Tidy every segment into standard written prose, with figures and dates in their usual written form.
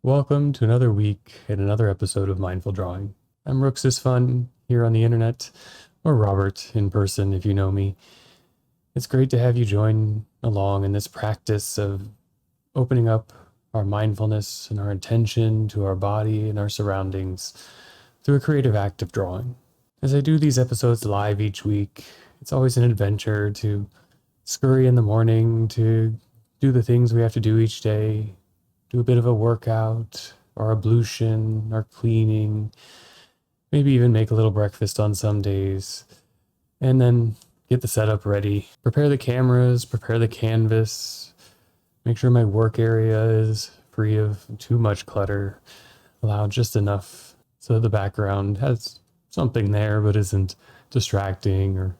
Welcome to another week and another episode of Mindful Drawing. I'm Rooks is Fun here on the internet, or Robert in person if you know me. It's great to have you join along in this practice of opening up our mindfulness and our attention to our body and our surroundings through a creative act of drawing. As I do these episodes live each week, it's always an adventure to scurry in the morning to do the things we have to do each day, do a bit of a workout or ablution or cleaning, maybe even make a little breakfast on some days, and then get the setup ready, prepare the cameras, prepare the canvas, make sure my work area is free of too much clutter, allow just enough so the background has something there but isn't distracting or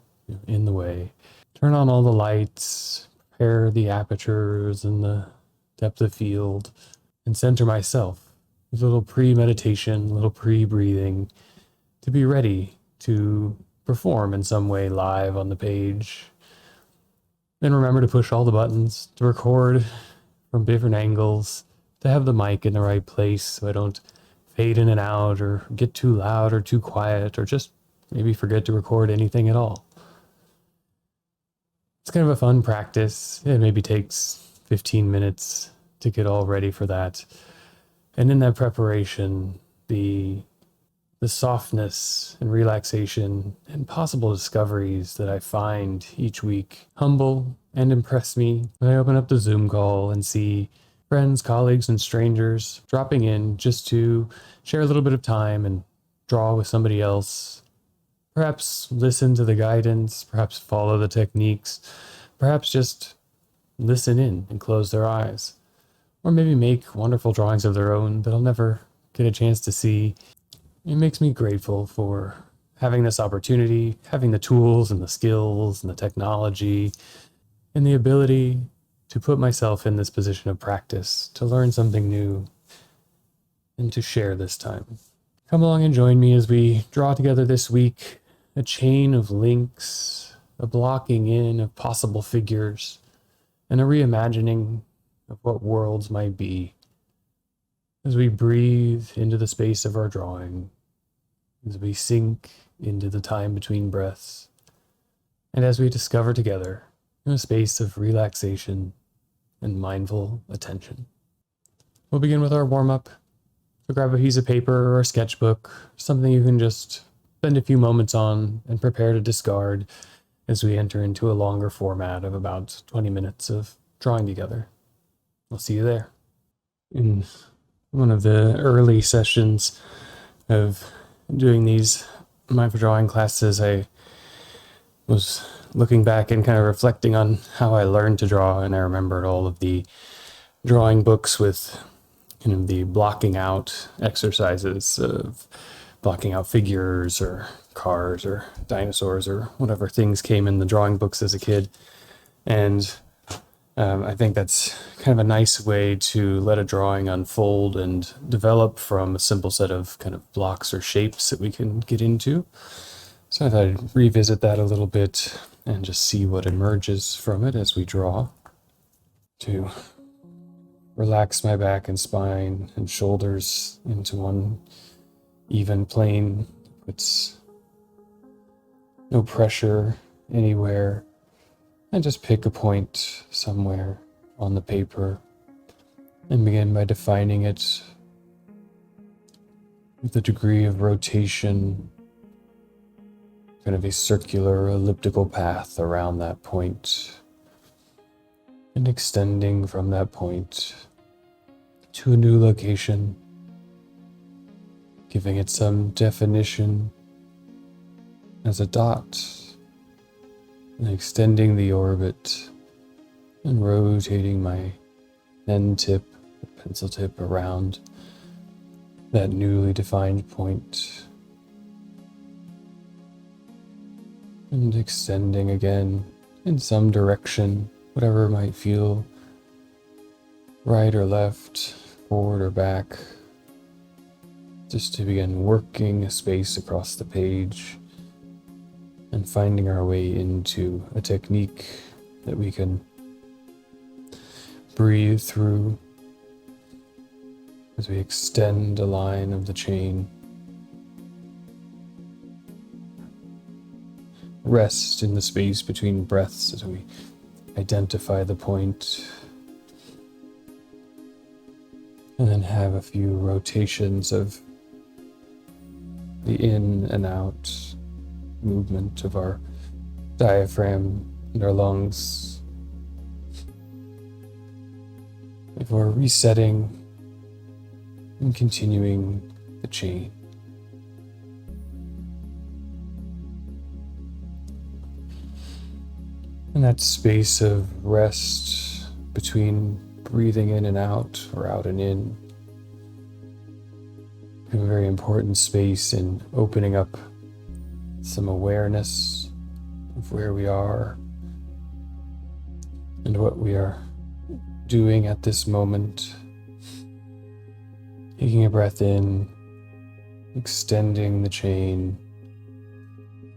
in the way. Turn on all the lights, prepare the apertures and the depth of field, and center myself with a little pre-meditation, a little pre-breathing to be ready to perform in some way live on the page. Then remember to push all the buttons, to record from different angles, to have the mic in the right place so I don't fade in and out or get too loud or too quiet or just maybe forget to record anything at all. It's kind of a fun practice. It maybe takes 15 minutes to get all ready for that. And in that preparation, the softness and relaxation and possible discoveries that I find each week humble and impress me when I open up the Zoom call and see friends, colleagues, and strangers dropping in just to share a little bit of time and draw with somebody else. Perhaps listen to the guidance, perhaps follow the techniques, perhaps just listen in and close their eyes. Or maybe make wonderful drawings of their own that I'll never get a chance to see. It makes me grateful for having this opportunity, having the tools and the skills and the technology, and the ability to put myself in this position of practice, to learn something new, and to share this time. Come along and join me as we draw together this week a chain of links, a blocking in of possible figures, and a reimagining of what worlds might be as we breathe into the space of our drawing, as we sink into the time between breaths, and as we discover together a space of relaxation and mindful attention. We'll begin with our warm-up. So grab a piece of paper or a sketchbook, something you can just spend a few moments on and prepare to discard as we enter into a longer format of about 20 minutes of drawing together. I'll see you there. In one of the early sessions of doing these mindful drawing classes, I was looking back and kind of reflecting on how I learned to draw, and I remembered all of the drawing books with the blocking out exercises of blocking out figures or cars or dinosaurs or whatever things came in the drawing books as a kid. And I think that's kind of a nice way to let a drawing unfold and develop from a simple set of kind of blocks or shapes that we can get into. So I thought I'd revisit that a little bit and just see what emerges from it as we draw. To relax my back and spine and shoulders into one even plane. Puts no pressure anywhere. And just pick a point somewhere on the paper and begin by defining it with a degree of rotation, kind of a circular elliptical path around that point, and extending from that point to a new location, giving it some definition as a dot, and extending the orbit and rotating my pen tip, pencil tip around that newly defined point, and extending again in some direction, whatever might feel right or left, forward or back, just to begin working a space across the page and finding our way into a technique that we can breathe through as we extend a line of the chain. Rest in the space between breaths as we identify the point, and then have a few rotations of the in and out movement of our diaphragm and our lungs before resetting and continuing the chain. And that space of rest between breathing in and out or out and in, a very important space in opening up some awareness of where we are and what we are doing at this moment. Taking a breath in, extending the chain,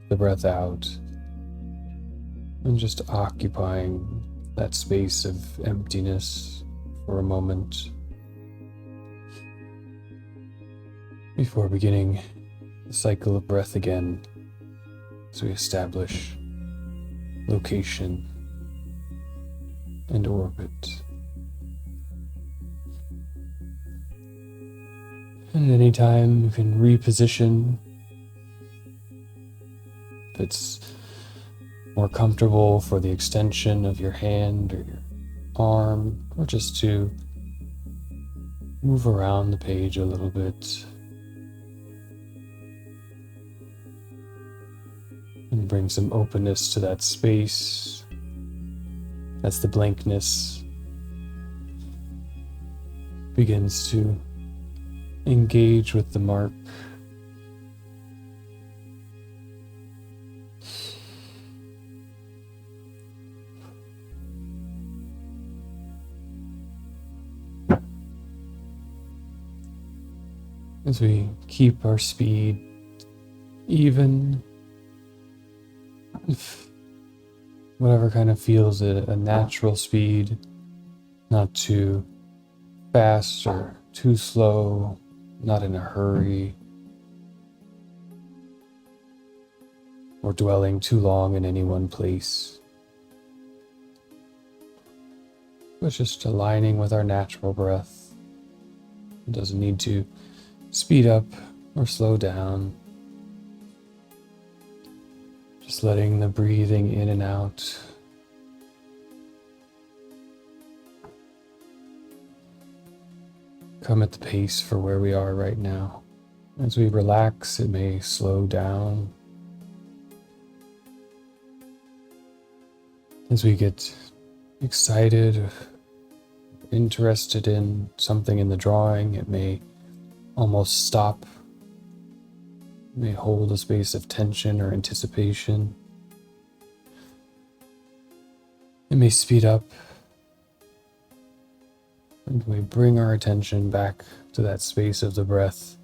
the breath out, and just occupying that space of emptiness for a moment before beginning the cycle of breath again as we establish location and orbit. And anytime you can reposition if it's more comfortable for the extension of your hand or your arm, or just to move around the page a little bit and bring some openness to that space. As the blankness begins to engage with the mark. As we keep our speed even, whatever kind of feels a natural speed, not too fast or too slow, not in a hurry, or dwelling too long in any one place, but just aligning with our natural breath. It doesn't need to speed up or slow down. Just letting the breathing in and out come at the pace for where we are right now. As we relax, it may slow down. As we get excited, interested in something in the drawing, it may almost stop. It may hold a space of tension or anticipation. It may speed up. And we bring our attention back to that space of the breath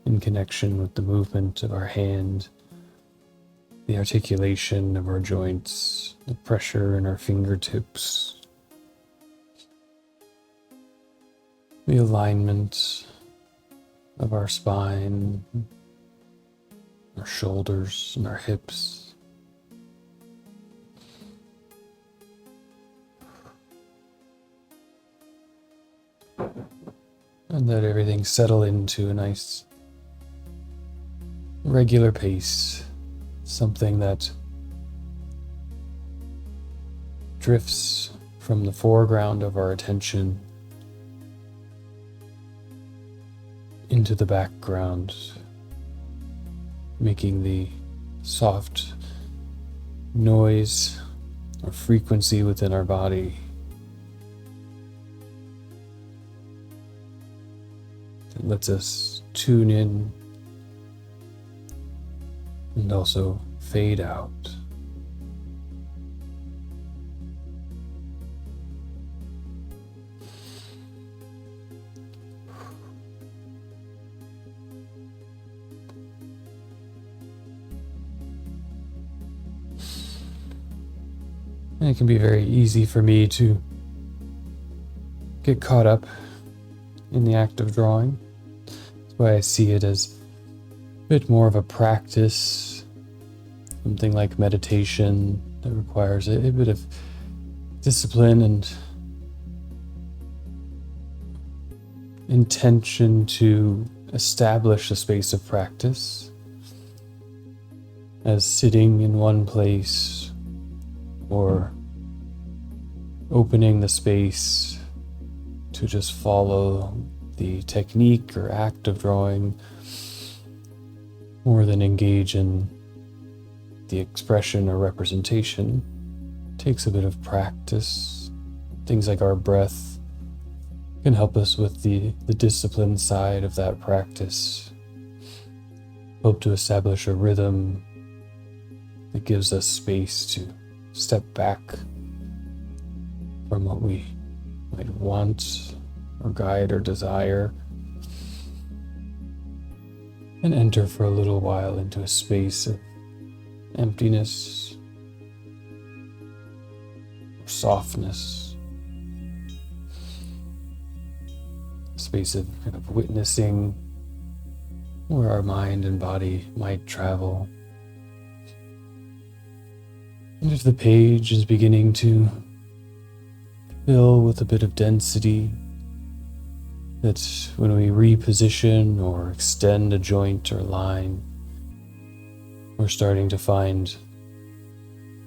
in connection with the movement of our hand, the articulation of our joints, the pressure in our fingertips, the alignment of our spine, our shoulders, and our hips. And let everything settle into a nice regular pace, something that drifts from the foreground of our attention into the background, making the soft noise or frequency within our body that lets us tune in and also fade out. And it can be very easy for me to get caught up in the act of drawing. That's why I see it as a bit more of a practice, something like meditation that requires a bit of discipline and intention to establish a space of practice, as sitting in one place or opening the space to just follow the technique or act of drawing more than engage in the expression or representation. It takes a bit of practice. Things like our breath can help us with the discipline side of that practice. Help to establish a rhythm that gives us space to step back from what we might want or guide or desire, and enter for a little while into a space of emptiness or softness, a space of kind of witnessing where our mind and body might travel. And if the page is beginning to fill with a bit of density, that when we reposition or extend a joint or line, we're starting to find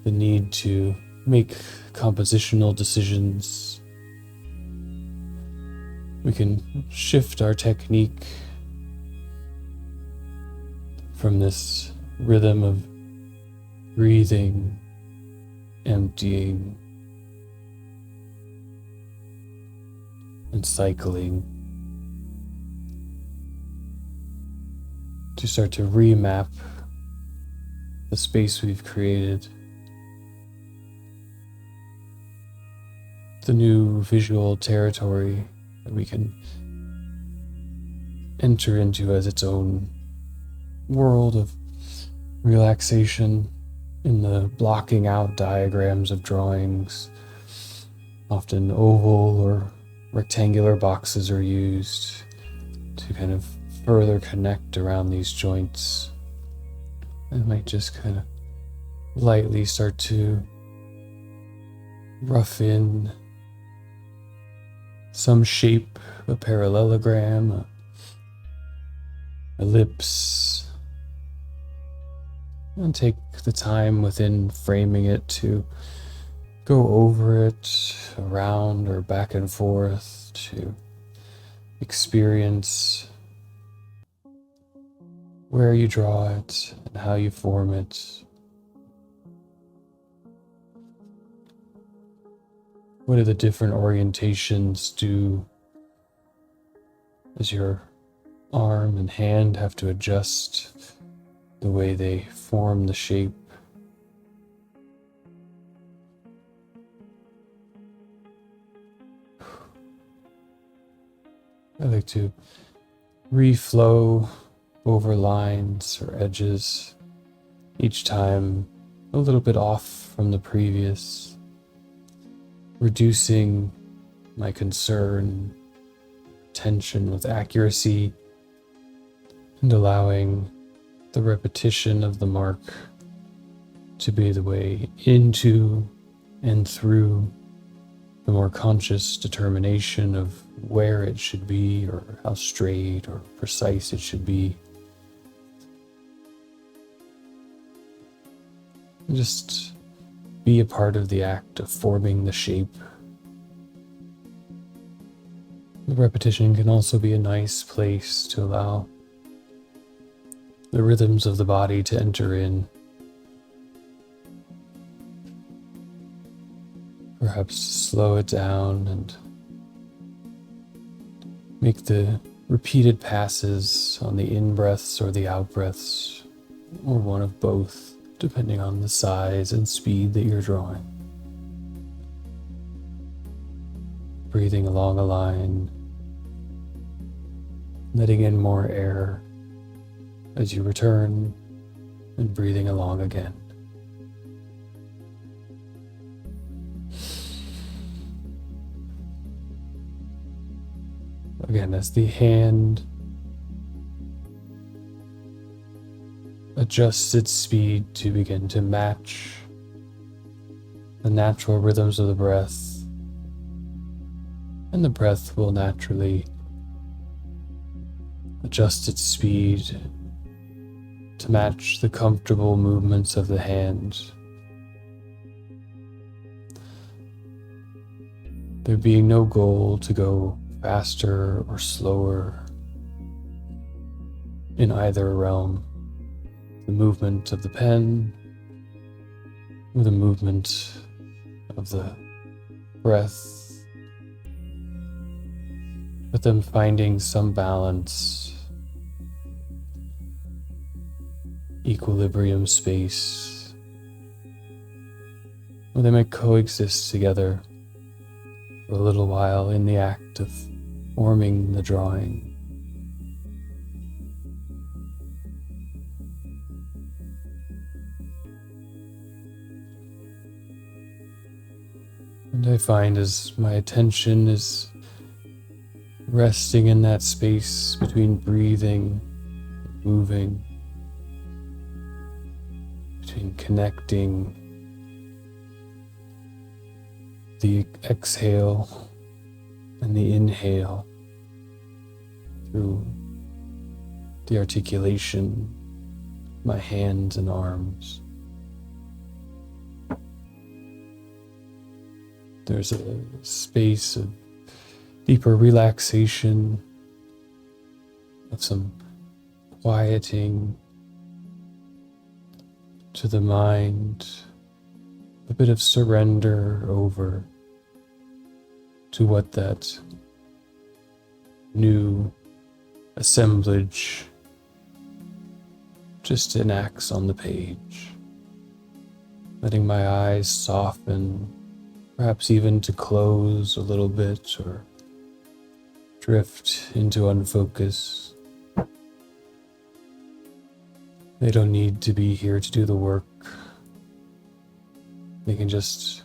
the need to make compositional decisions. We can shift our technique from this rhythm of breathing, emptying, and cycling, to start to remap the space we've created, the new visual territory that we can enter into as its own world of relaxation. In the blocking out diagrams of drawings, often oval or rectangular boxes are used to kind of further connect around these joints. I might just kind of lightly start to rough in some shape, a parallelogram, a ellipse, and take the time within framing it to go over it, around or back and forth, to experience where you draw it and how you form it. What do the different orientations do as your arm and hand have to adjust the way they form the shape? I like to reflow over lines or edges, each time a little bit off from the previous, reducing my concern, tension with accuracy, and allowing the repetition of the mark to be the way into and through the more conscious determination of where it should be or how straight or precise it should be. Just be a part of the act of forming the shape. The repetition can also be a nice place to allow the rhythms of the body to enter in. Perhaps slow it down and make the repeated passes on the in-breaths or the out-breaths, or one of both, depending on the size and speed that you're drawing. Breathing along a line, letting in more air as you return, and breathing along again. Again, as the hand adjusts its speed to begin to match the natural rhythms of the breath, and the breath will naturally adjust its speed to match the comfortable movements of the hand. There being no goal to go faster or slower in either realm. The movement of the pen or the movement of the breath, but them finding some balance, equilibrium space, where they might coexist together for a little while in the act of forming the drawing. And I find as my attention is resting in that space between breathing, moving, between connecting the exhale and the inhale through the articulation of my hands and arms. There's a space of deeper relaxation, of some quieting to the mind, a bit of surrender over to what that new assemblage just enacts on the page. Letting my eyes soften, perhaps even to close a little bit or drift into unfocus. They don't need to be here to do the work. They can just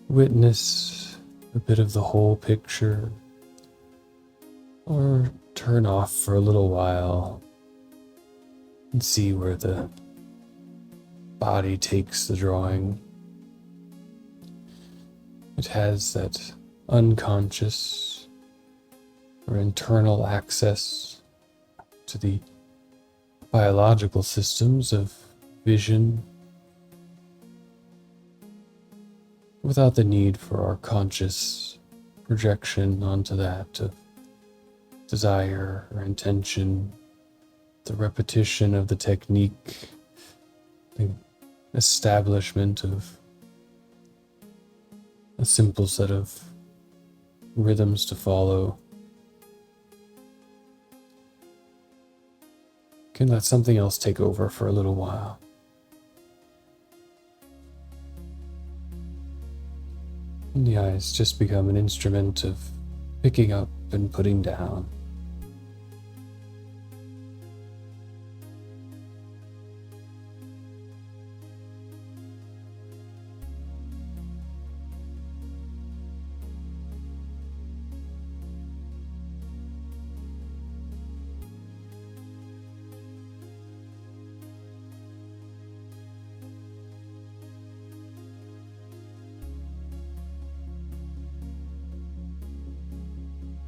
witness a bit of the whole picture or turn off for a little while and see where the body takes the drawing. It has that unconscious or internal access to the biological systems of vision without the need for our conscious projection onto that of desire or intention, the repetition of the technique, the establishment of a simple set of rhythms to follow. Can let something else take over for a little while. And the eyes just become an instrument of picking up and putting down.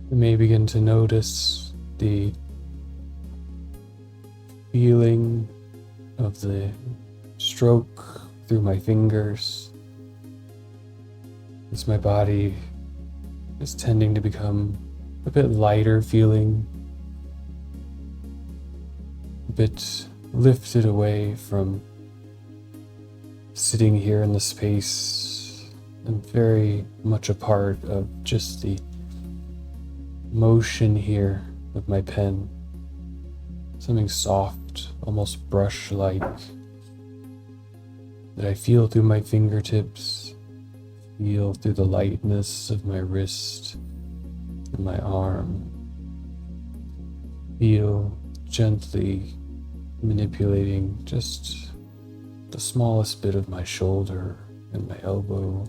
You may begin to notice the feeling of the stroke through my fingers as my body is tending to become a bit lighter feeling, a bit lifted away from sitting here in the space and very much a part of just the motion here of my pen. Something soft, almost brush-like, that I feel through my fingertips, feel through the lightness of my wrist and my arm. Feel gently manipulating just the smallest bit of my shoulder and my elbow.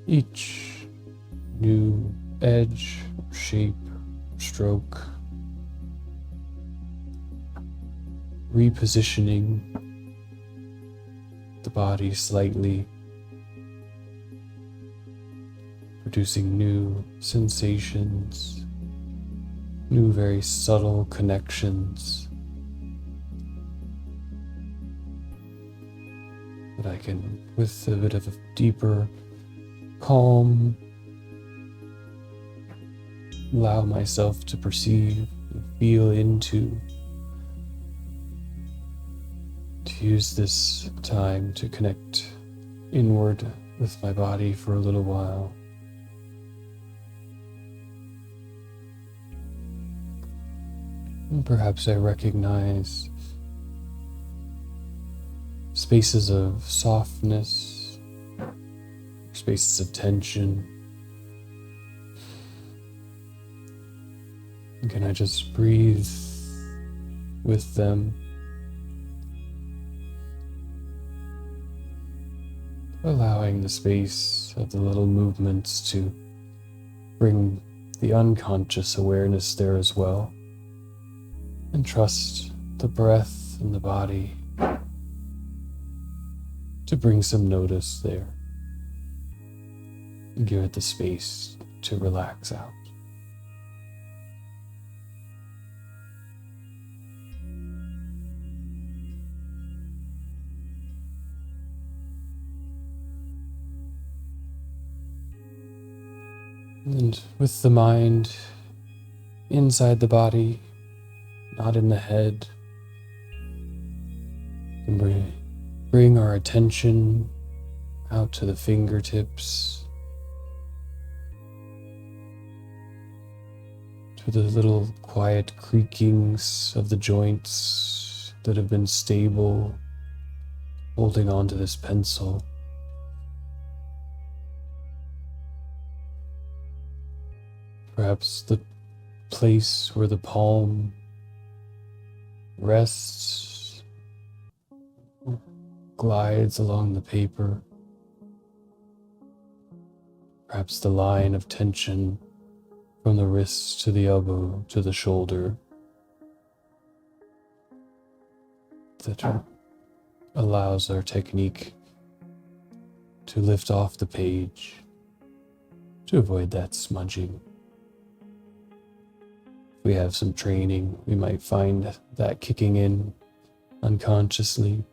Each new edge, shape, stroke, repositioning the body slightly, producing new sensations, new very subtle connections that I can, with a bit of a deeper calm, allow myself to perceive and feel into, to use this time to connect inward with my body for a little while. And perhaps I recognize spaces of softness, spaces of tension. And can I just breathe with them? Allowing the space of the little movements to bring the unconscious awareness there as well. And trust the breath and the body to bring some notice there. And give it the space to relax out. And with the mind inside the body, not in the head, and bring our attention out to the fingertips, to the little quiet creakings of the joints that have been stable, holding on to this pencil. Perhaps the place where the palm rests, glides along the paper. Perhaps the line of tension from the wrist to the elbow to the shoulder that allows our technique to lift off the page, to avoid that smudging. If we have some training, we might find that kicking in unconsciously.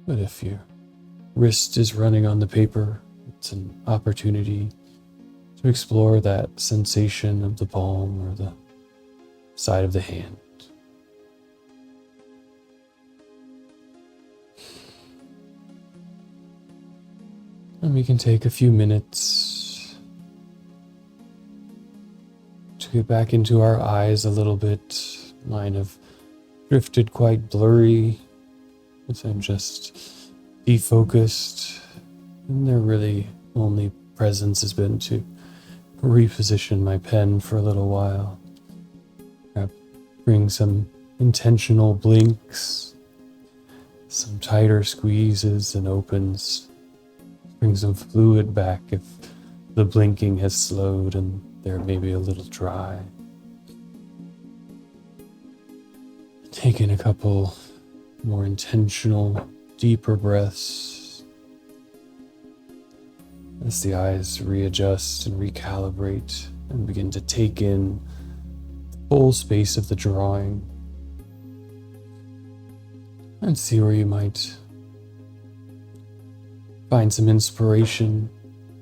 But if your wrist is running on the paper, it's an opportunity to explore that sensation of the palm or the side of the hand. And we can take a few minutes to get back into our eyes a little bit. Mine have drifted quite blurry as I'm just defocused, and their really only presence has been to reposition my pen for a little while. Bring some intentional blinks, some tighter squeezes and opens. Bring some fluid back if the blinking has slowed and they're maybe a little dry. Taking a couple more intentional, deeper breaths as the eyes readjust and recalibrate and begin to take in the full space of the drawing, and see where you might find some inspiration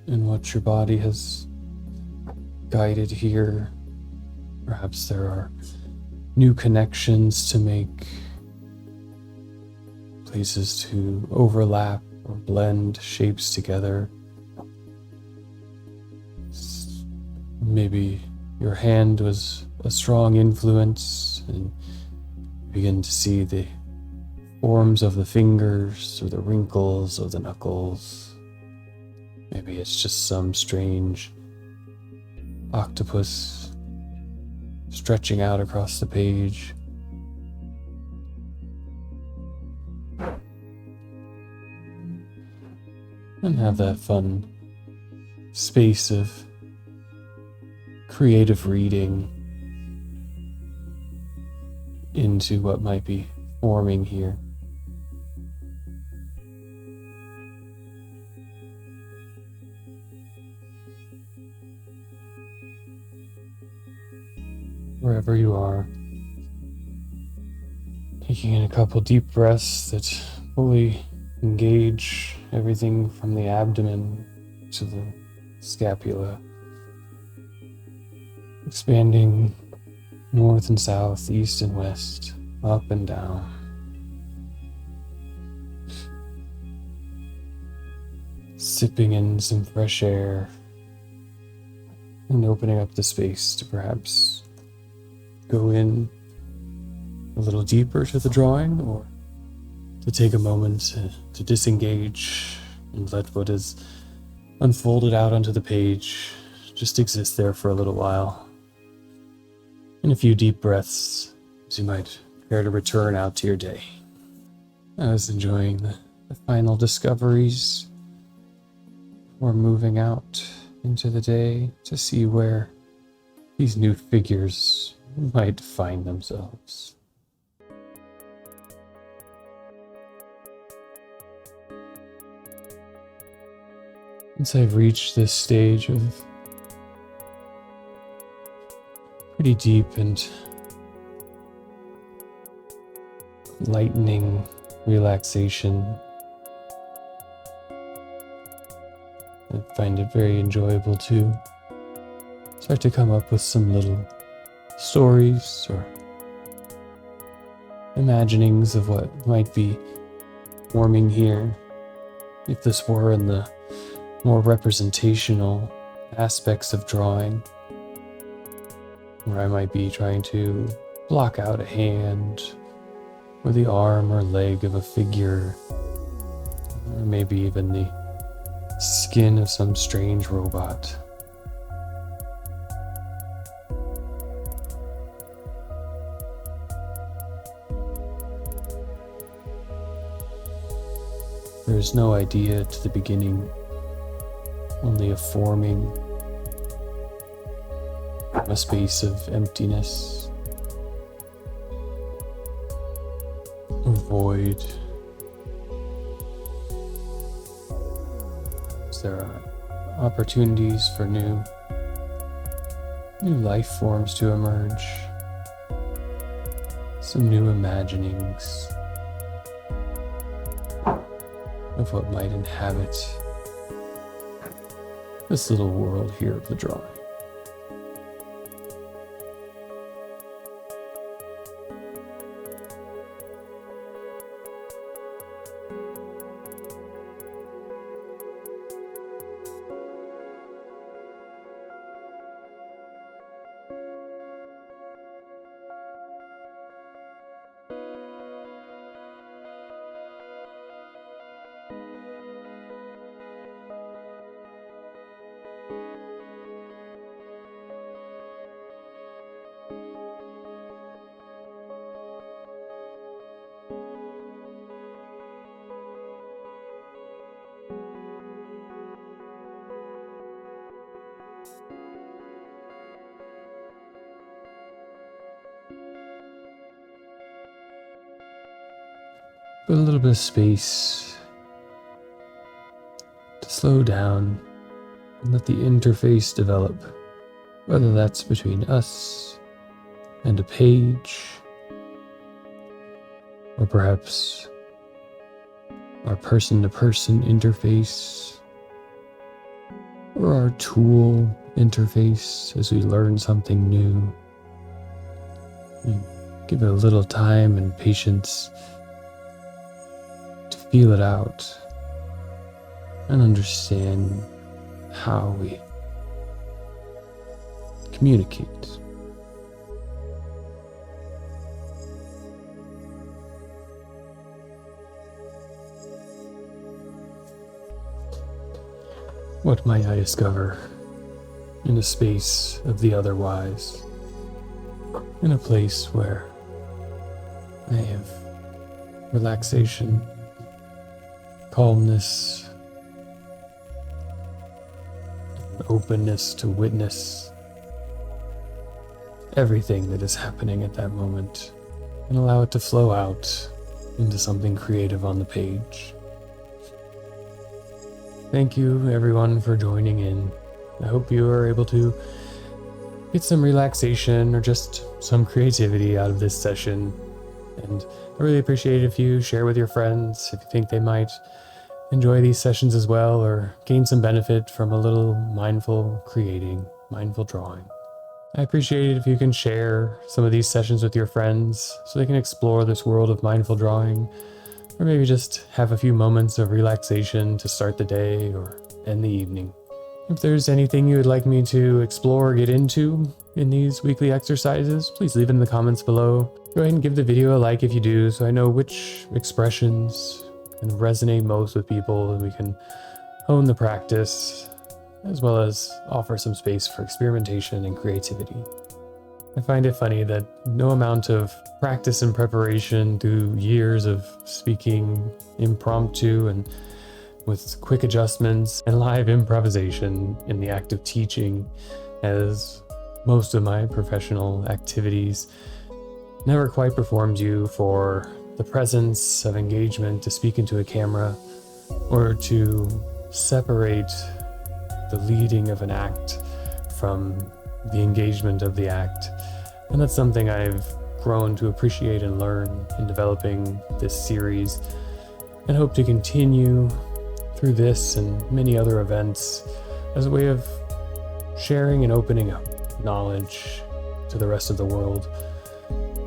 in what your body has guided here. Perhaps there are new connections to make, places to overlap or blend shapes together. Maybe your hand was a strong influence and you begin to see the forms of the fingers or the wrinkles of the knuckles. Maybe it's just some strange octopus stretching out across the page. And have that fun space of creative reading into what might be forming here. Wherever you are, taking in a couple deep breaths that fully engage everything from the abdomen to the scapula, expanding north and south, east and west, up and down. Sipping in some fresh air and opening up the space to perhaps go in a little deeper to the drawing, or to take a moment to disengage and let what is unfolded out onto the page just exist there for a little while. And a few deep breaths as you might prepare to return out to your day. I was enjoying the final discoveries before moving out into the day to see where these new figures might find themselves. Once I've reached this stage of pretty deep and lightening relaxation, I find it very enjoyable to start to come up with some little stories or imaginings of what might be forming here, if this were in the more representational aspects of drawing, where I might be trying to block out a hand or the arm or leg of a figure, or maybe even the skin of some strange robot. There is no idea to the beginning, only a forming from a space of emptiness, a void. There are opportunities for new life forms to emerge, some new imaginings of what might inhabit this little world here of the drawing. But a little bit of space to slow down and let the interface develop, whether that's between us and a page, or perhaps our person-to-person interface, or our tool interface as we learn something new. And give it a little time and patience to feel it out and understand how we communicate. What might I discover in the space of the otherwise, in a place where I have relaxation, calmness, openness to witness everything that is happening at that moment and allow it to flow out into something creative on the page. Thank you, everyone, for joining in. I hope you are able to get some relaxation or just some creativity out of this session. And I really appreciate it if you share with your friends if you think they might enjoy these sessions as well or gain some benefit from a little mindful creating, mindful drawing. I appreciate it if you can share some of these sessions with your friends so they can explore this world of mindful drawing, or maybe just have a few moments of relaxation to start the day or end the evening. If there's anything you would like me to explore or get into in these weekly exercises, please leave it in the comments below. Go ahead and give the video a like if you do, so I know which expressions can resonate most with people and we can hone the practice, as well as offer some space for experimentation and creativity. I find it funny that no amount of practice and preparation through years of speaking impromptu and with quick adjustments and live improvisation in the act of teaching, as most of my professional activities, never quite performs you for the presence of engagement to speak into a camera or to separate the leading of an act from the engagement of the act. And that's something I've grown to appreciate and learn in developing this series, and hope to continue through this and many other events as a way of sharing and opening up knowledge to the rest of the world.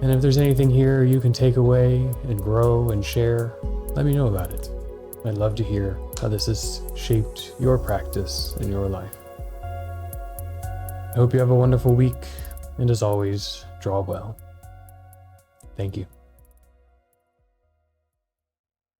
And if there's anything here you can take away and grow and share, let me know about it. I'd love to hear how this has shaped your practice in your life. I hope you have a wonderful week, and as always, draw well. Thank you.